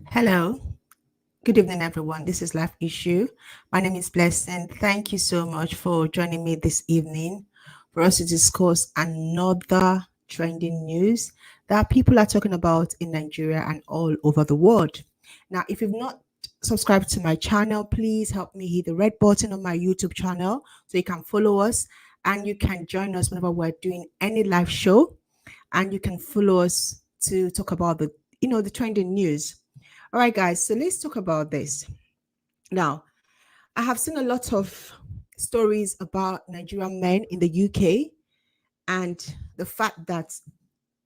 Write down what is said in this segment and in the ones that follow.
Hello, good evening, everyone. This is Life Issue. My name is Blessing. Thank you so much for joining me this evening for us to discuss another trending news that people are talking about in Nigeria and all over the world. Now, if you've not subscribed to my channel, please help me hit the red button on my YouTube channel so you can follow us and you can join us whenever we're doing any live show, and you can follow us to talk about the trending news. All right, guys, so let's talk about this. Now, I have seen a lot of stories about Nigerian men in the UK and the fact that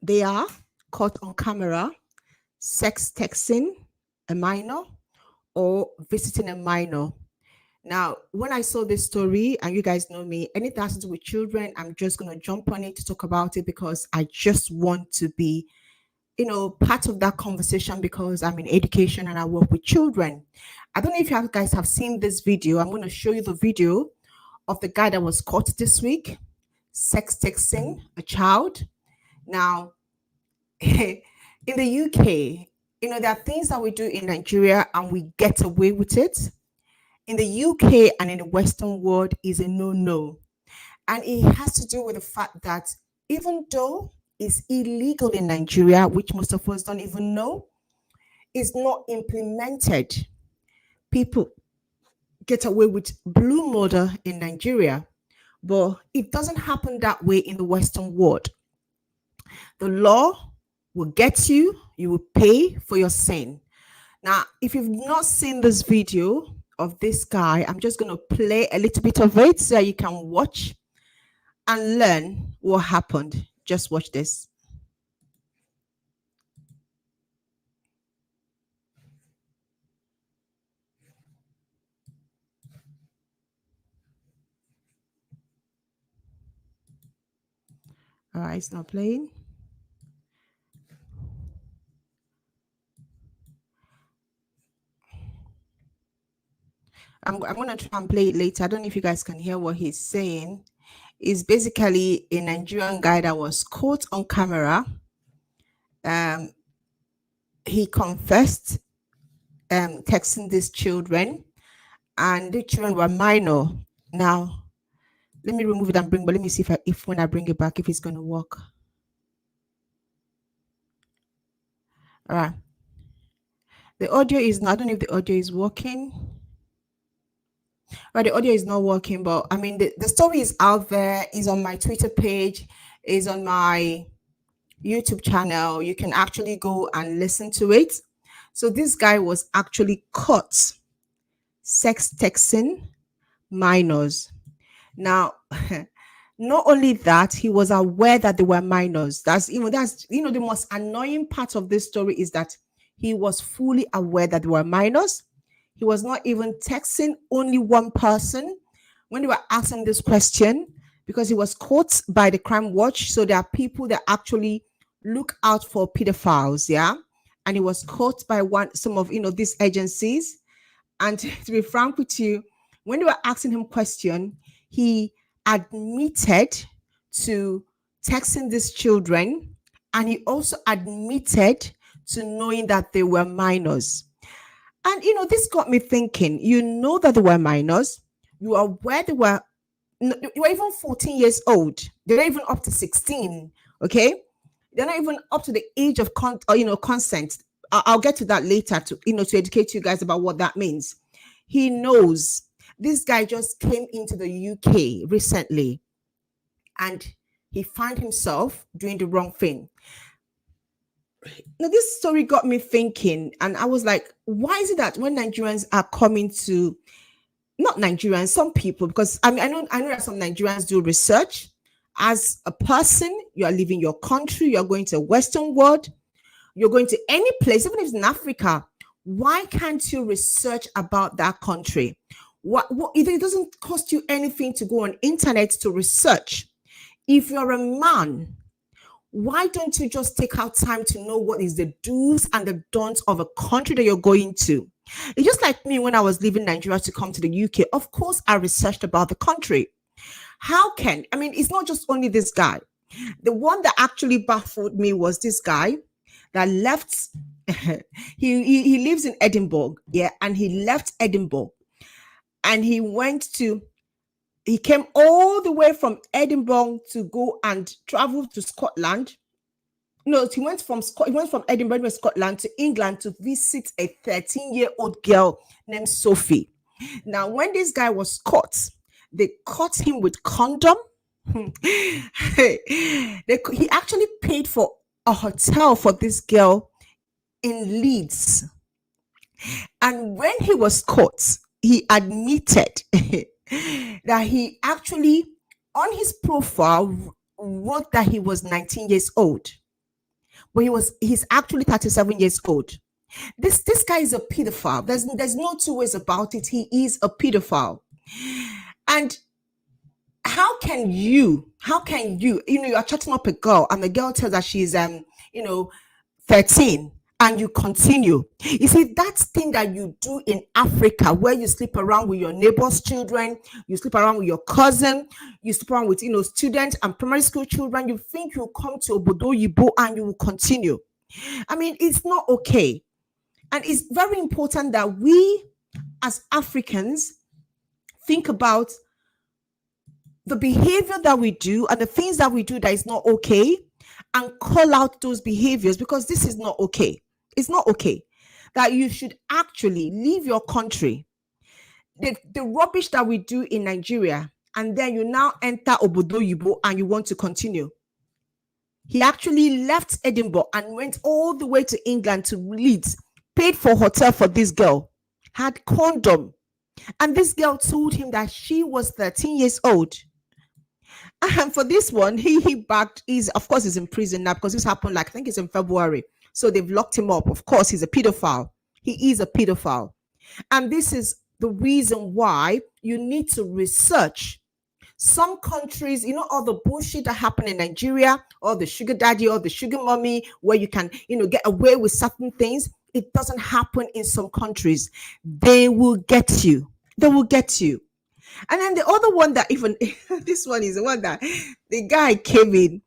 they are caught on camera sex texting a minor or visiting a minor. Now, when I saw this story, and you guys know me, anything that has to do with children, I'm just going to jump on it to talk about it because I just want to be part of that conversation because I'm in education and I work with children. I don't know if you guys have seen this video. I'm going to show you the video of the guy that was caught this week, sex texting a child. Now, in the UK, there are things that we do in Nigeria and we get away with it. In the UK and in the Western world is a no-no. And it has to do with the fact that even though it's illegal in Nigeria, which most of us don't even know, is not implemented. People get away with blue murder in Nigeria, but it doesn't happen that way in the Western world. The law will get you, you will pay for your sin. Now, if you've not seen this video of this guy, I'm just going to play a little bit of it so you can watch and learn what happened. Just watch this. All right, it's not playing. I'm going to try and play it later. I don't know if you guys can hear what he's saying. It's basically a Nigerian guy that was caught on camera. He confessed texting these children, and the children were minor. Now, let me remove it and but let me see if when I bring it back, if it's going to work. All right. The audio is not, I don't know if the audio is working. Right, the audio is not working, but I mean, the story is out there, is on my Twitter page, is on my YouTube channel. You can actually go and listen to it. So this guy was actually caught sex texting minors. Now, not only that, he was aware that they were minors. That's the most annoying part of this story is that he was fully aware that they were minors. He was not even texting only one person when they were asking this question, because he was caught by the crime watch. So there are people that actually look out for pedophiles, yeah. And he was caught by some of these agencies. And to be frank with you, when they were asking him question, he admitted to texting these children, and he also admitted to knowing that they were minors. And this got me thinking. You know that they were minors. You are aware they were even 14 years old. They're not even up to 16. Okay, they're not even up to the age of consent. I'll get to that later to educate you guys about what that means. He knows. This guy just came into the UK recently, and he found himself doing the wrong thing. Now, this story got me thinking, and I was like, why is it that when Nigerians are coming to, not Nigerians, some people, because I know that some Nigerians do research. As a person, you are leaving your country, you're going to a Western world, you're going to any place, even if it's in Africa. Why can't you research about that country? What it doesn't cost you anything to go on internet to research. If you're a man, why don't you just take out time to know what is the do's and the don'ts of a country that you're going to? It's just like me when I was leaving Nigeria to come to the UK. Of course, I researched about the country. It's not just only this guy. The one that actually baffled me was this guy that left he lives in Edinburgh, yeah, and he left Edinburgh and he came all the way from Edinburgh to go and travel to Scotland. No, he went from Edinburgh, Scotland, to England to visit a 13-year-old girl named Sophie. Now, when this guy was caught, they caught him with condom. He actually paid for a hotel for this girl in Leeds. And when he was caught, he admitted that he actually, on his profile, wrote that he was 19 years old. But he's actually 37 years old. This guy is a pedophile. There's no two ways about it. He is a pedophile. And how can you you're chatting up a girl and the girl tells that she's 13 and you continue. You see, that thing that you do in Africa where you sleep around with your neighbor's children, you sleep around with your cousin, you sleep around with students and primary school children, you think you'll come to Obodo Yibo and you will continue. I mean, it's not okay. And it's very important that we as Africans think about the behavior that we do and the things that we do that is not okay, and call out those behaviors, because this is not okay. It's not okay that you should actually leave your country. The rubbish that we do in Nigeria, and then you now enter Obodo Yibo and you want to continue. He actually left Edinburgh and went all the way to England to Leeds, paid for hotel for this girl, had condom. And this girl told him that she was 13 years old. And for this one, he backed. Of course, he's in prison now because this happened, I think it's in February. So they've locked him up. Of course, he's a pedophile. He is a pedophile. And this is the reason why you need to research. Some countries, all the bullshit that happened in Nigeria, or the sugar daddy or the sugar mommy, where you can, get away with certain things. It doesn't happen in some countries. They will get you. They will get you. And then the other one that even, this one is the one that the guy came in.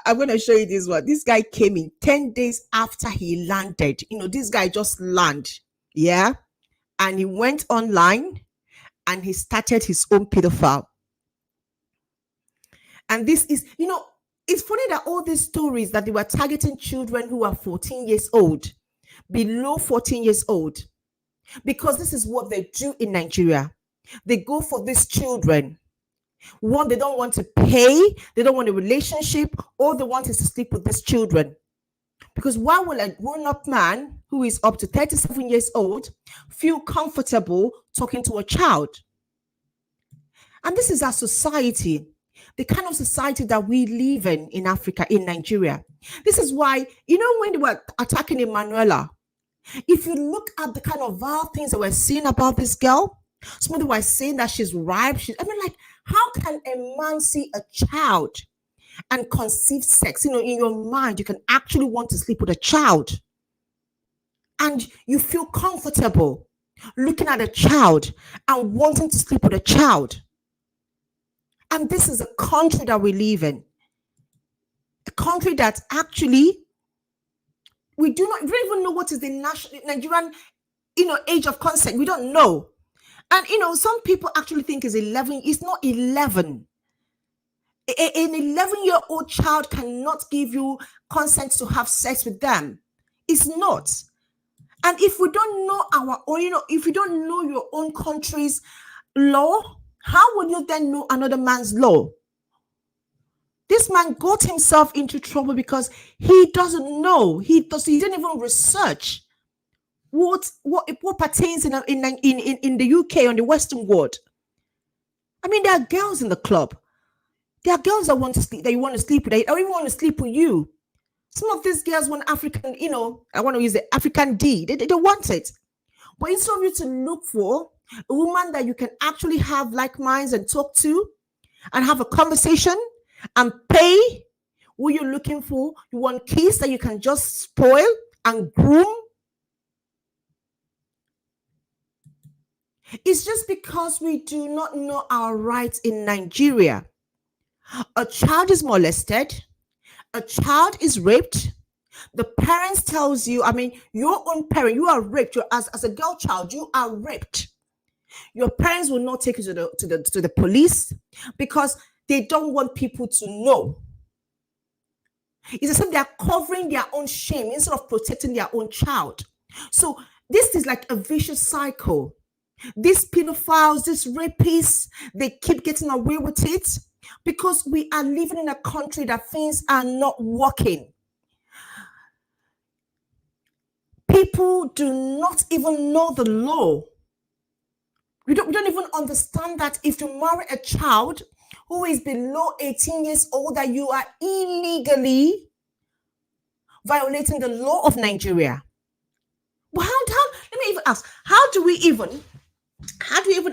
I'm going to show you this one. This guy came in 10 days after he landed. This guy just landed. Yeah. And he went online and he started his own pedophile. And this is, it's funny that all these stories that they were targeting children who are 14 years old, below 14 years old, because this is what they do in Nigeria. They go for these children. One, they don't want to pay, they don't want a relationship, all they want is to sleep with these children. Because why will a grown-up man who is up to 37 years old feel comfortable talking to a child? And this is our society, the kind of society that we live in Africa, in Nigeria. This is why, when they were attacking Emanuela, if you look at the kind of vile things that we're seeing about this girl, somebody was saying that she's ripe. How can a man see a child and conceive sex? In your mind, you can actually want to sleep with a child. And you feel comfortable looking at a child and wanting to sleep with a child. And this is a country that we live in. A country that actually, we don't even know what is the Nigerian, age of consent. We don't know. And, some people actually think it's 11. It's not 11. An 11-year-old child cannot give you consent to have sex with them. It's not. And if we don't know our own, if you don't know your own country's law, how will you then know another man's law? This man got himself into trouble because he doesn't know. He didn't even research what pertains in the UK, on the Western world. I mean, there are girls in the club. There are girls that want to sleep, that you want to sleep with, or even want to sleep with you. Some of these girls want African, I want to use the African D. They want it. But instead of you to look for a woman that you can actually have like minds and talk to and have a conversation and pay what you're looking for, you want kids that you can just spoil and groom. It's just because we do not know our rights in Nigeria. A child is molested, a child is raped, The parents tells you, I mean, your own parent, you are raped. You're as a girl child, you are raped. Your parents will not take you to the police because they don't want people to know. It's as if they are covering their own shame instead of protecting their own child. So this is like a vicious cycle. These pedophiles, these rapists, they keep getting away with it because we are living in a country that things are not working. People do not even know the law. We don't even understand that if you marry a child who is below 18 years old, that you are illegally violating the law of Nigeria. But let me even ask, how do we even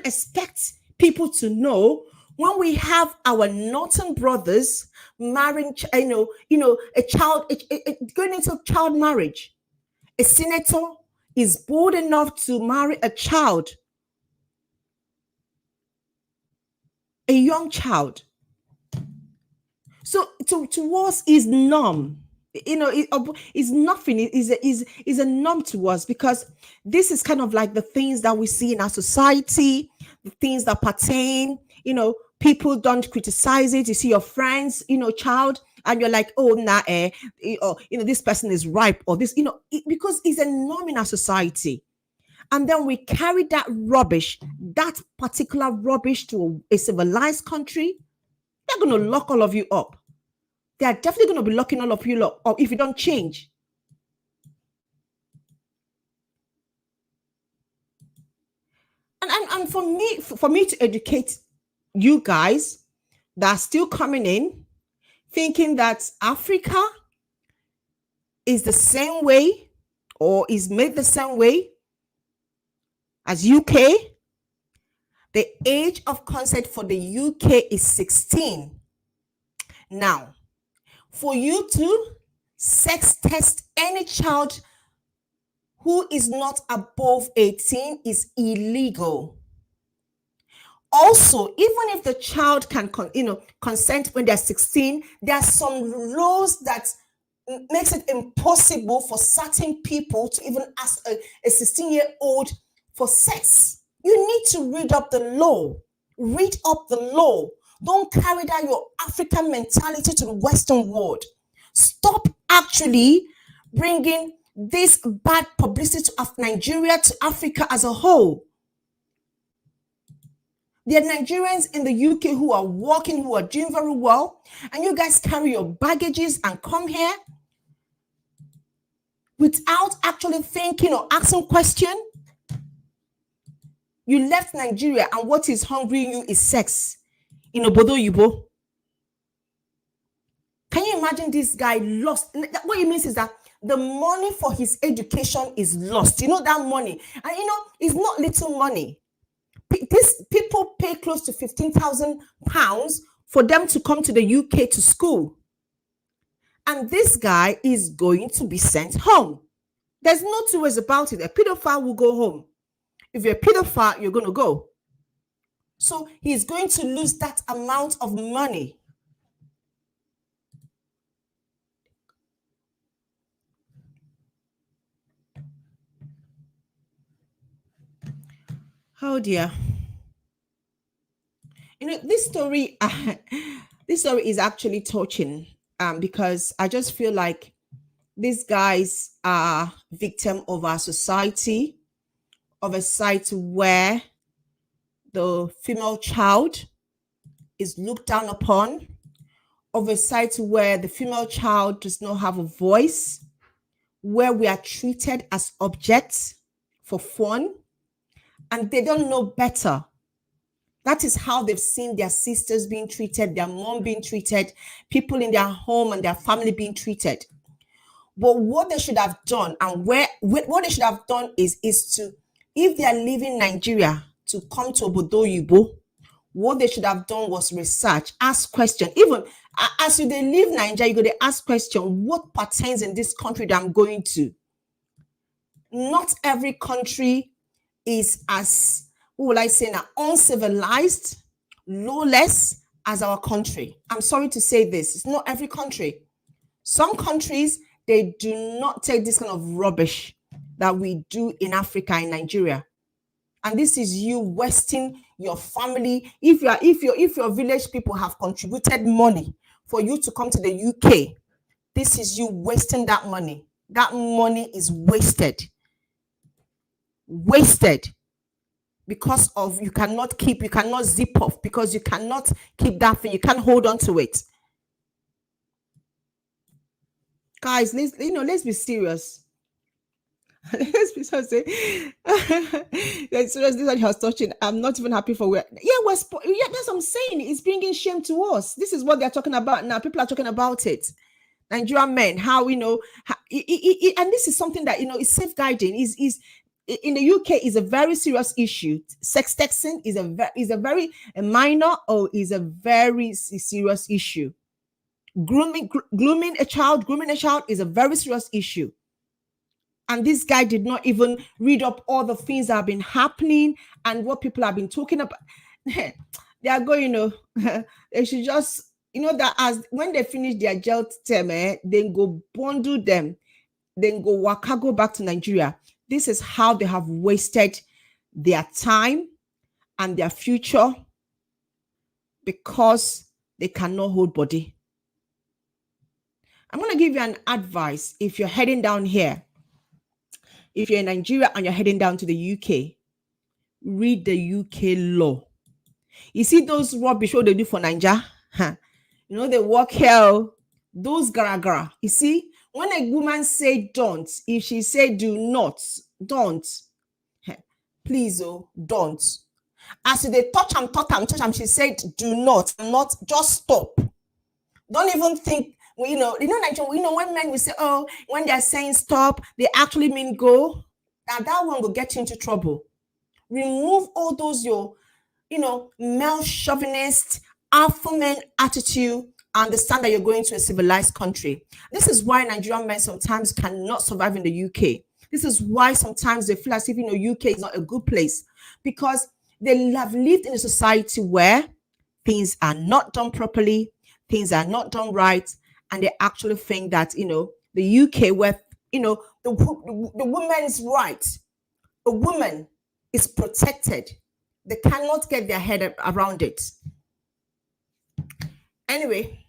expect people to know when we have our northern brothers marrying, a child, going into child marriage? A senator is bold enough to marry a child, a young child. So to us is numb. It's nothing. Is a numb to us because this is kind of like the things that we see in our society, the things that pertain. People don't criticize it. You see your friends, child, and you're like, oh, nah, or this person is ripe, or this, because it's a norm in our society. And then we carry that rubbish, that particular rubbish, to a civilized country. They're going to lock all of you up. They are definitely going to be locking all of you up if you don't change. And for me to educate you guys that are still coming in, thinking that Africa is the same way or is made the same way as UK, the age of consent for the UK is 16. Now, for you to sex test any child who is not above 18 is illegal. Also, even if the child can consent when they're 16, there are some laws that makes it impossible for certain people to even ask a 16-year-old for sex. You need to read up the law. Read up the law. Don't carry down your African mentality to the Western world. Stop actually bringing this bad publicity of Nigeria to Africa as a whole. There are Nigerians in the UK who are working, who are doing very well, and you guys carry your baggages and come here without actually thinking or asking questions. You left Nigeria, and what is hungering you is sex in Obodo Yibo. Can you imagine this guy lost? What it means is that the money for his education is lost. That money. And it's not little money. These people pay close to £15,000 for them to come to the UK to school. And this guy is going to be sent home. There's no two ways about it. A pedophile will go home. If you're a pedophile, you're going to go. So he's going to lose that amount of money. Oh dear. This story is actually touching because I just feel like these guys are victim of our society, of a society where the female child is looked down upon, of a society where the female child does not have a voice, where we are treated as objects for fun, and they don't know better. That is how they've seen their sisters being treated, their mom being treated, people in their home and their family being treated. But what they should have done, and what they should have done is to, if they are leaving Nigeria to come to Obodo Yibo, what they should have done was research, ask questions. Even as they leave Nigeria, you got to ask questions: what pertains in this country that I'm going to? Not every country is as, what will I say now, uncivilized, lawless as our country. I'm sorry to say this. It's not every country. Some countries, They do not take this kind of rubbish that we do in Africa, in Nigeria. And this is you wasting your family. If your village people have contributed money for you to come to the UK, this is you wasting that money. That money is wasted. Wasted. Because of you cannot zip off, because you cannot keep that thing, you can't hold on to it. Guys, let's be serious. Let's be serious. That's what I was touching. I'm not even happy for where. Yeah, that's what I'm saying. It's bringing shame to us. This is what they're talking about now. People are talking about it. Nigerian men, how and this is something that is safeguarding. Is in the UK is a very serious issue. Sex texting is a very minor or is a very serious issue. Grooming a child is a very serious issue. And this guy did not even read up all the things that have been happening and what people have been talking about. They are going, they should just, that as when they finish their jail term, then go bundle them, then go back to Nigeria. This is how they have wasted their time and their future because they cannot hold body. I'm going to give you an advice if you're heading down here. If you're in Nigeria and you're heading down to the UK, read the UK law. You see those rubbish what they do for Nigeria? They work hell. Those gara. You see, when a woman say don't, if she say do not, don't. Please, don't. As they touch am, she said do not, just stop. Don't even think. Nigeria, when men will say, oh, when they're saying stop, they actually mean go. Now that one will get you into trouble. Remove all those male chauvinist, alpha men attitude. Understand that you're going to a civilized country. This is why Nigerian men sometimes cannot survive in the UK. This is why sometimes they feel as if UK is not a good place, because they have lived in a society where things are not done properly, things are not done right, and they actually think that the UK, where the woman's right, a woman is protected, they cannot get their head around it. Anyway,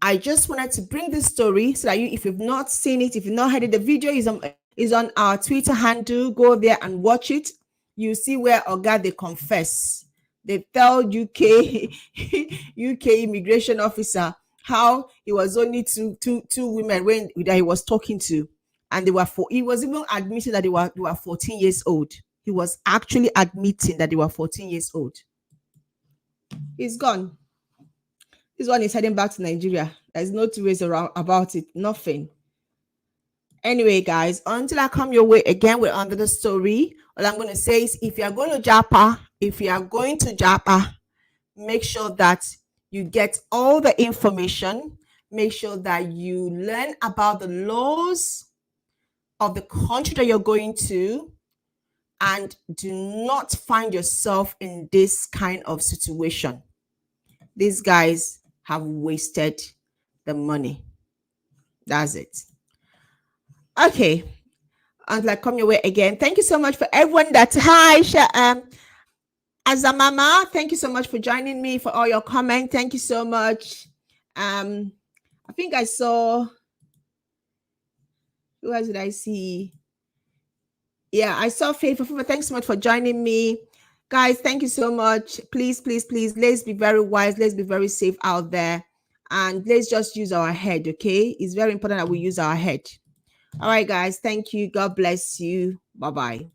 I just wanted to bring this story so that if you've not seen it, if you've not heard it, the video is on our Twitter handle. Go there and watch it. You see where Oga they confess. They tell UK immigration officer how it was only two women that he was talking to, and he was even admitting that they were 14 years old. He was actually admitting that they were 14 years old. He's gone. This one is heading back to Nigeria. There's no two ways around about it. Nothing. Anyway, guys, until I come your way again with another story, all I'm going to say is if you are going to Japa, make sure that you get all the information. Make sure that you learn about the laws of the country that you're going to, and do not find yourself in this kind of situation. These guys have wasted the money. That's it. Okay. Until I come your way again. Thank you so much for everyone that Azamama, thank you so much for joining me, for all your comments. Thank you so much. I think I saw, who else did I see? Yeah, I saw Faith. Thanks so much for joining me. Guys, thank you so much. Please, let's be very wise. Let's be very safe out there. And let's just use our head, okay? It's very important that we use our head. All right, guys. Thank you. God bless you. Bye-bye.